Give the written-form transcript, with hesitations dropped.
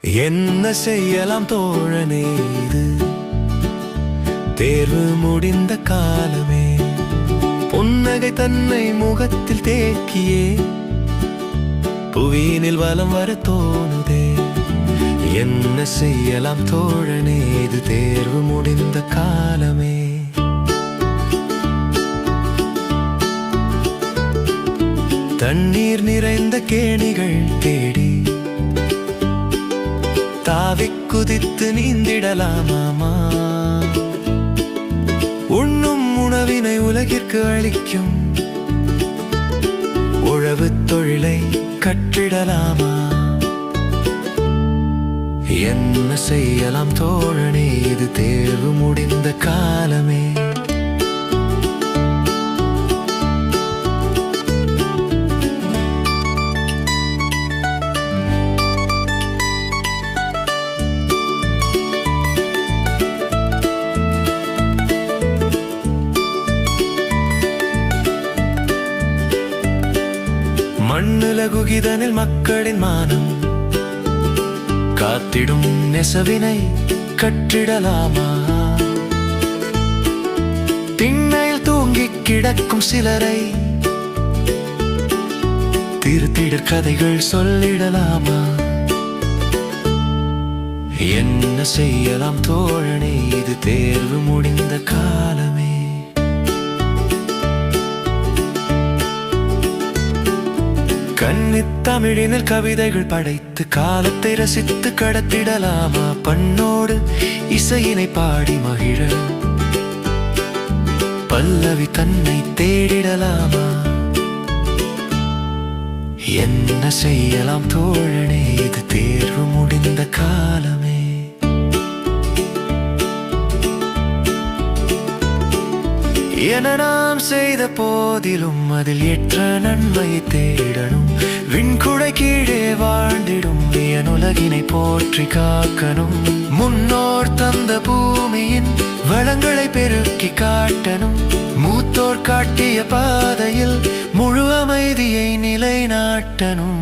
என்ன செய்யலாம் தோழனே, இது தேர்வு முடிந்த காலமே. புன்னகை தன்னை முகத்தில் தேக்கியே புவியினில் வலம் வர தோணுதே. என்ன செய்யலாம் தோழனே, இது தேர்வு முடிந்த காலமே. தண்ணீர் நிறைந்த கேணிகள் தேடி தாவிக் குதித்து நீந்திடலாமாமா? உண்ணும் உணவினை உலகிற்கு அளிக்கும் உழவு தொழிலை கற்றிடலாமா? என்ன செய்யலாம் தோழனே, இது தேர்வு முடிந்த காலமே. மண்ணுல குகிதனில் மக்களின் மானம் காத்திடும் நெசவினை கற்றிடலாமா? திண்ணையில் தூங்கிக் கிடக்கும் சிலரை திருத்திடற் கதைகள் சொல்லிடலாமா? என்ன செய்யலாம் தோழனே, இது தேர்வு முடிந்த காலமே. கன்னித் தமிழினில் கவிதைகள் படைத்து காலத்தை ரசித்து கடத்திடலாமா? பண்ணோடு இசையினை பாடி மகிழ பல்லவி தன்னை தேடிடலாமா? என்ன செய்யலாம் தோழனே, இது தேர்வு முடிந்த காலமே. என நாம் செய்த போதிலும் அதில் ஏற்ற நன்மையை தேடணும். விண்குடை கீழே வாழ்ந்திடும் வியனுலகினை போற்றி காக்கணும். முன்னோர் தந்த பூமியின் வளங்களை பெருக்கி காட்டணும். மூத்தோர் காட்டிய பாதையில் முழு அமைதியை நிலைநாட்டணும்.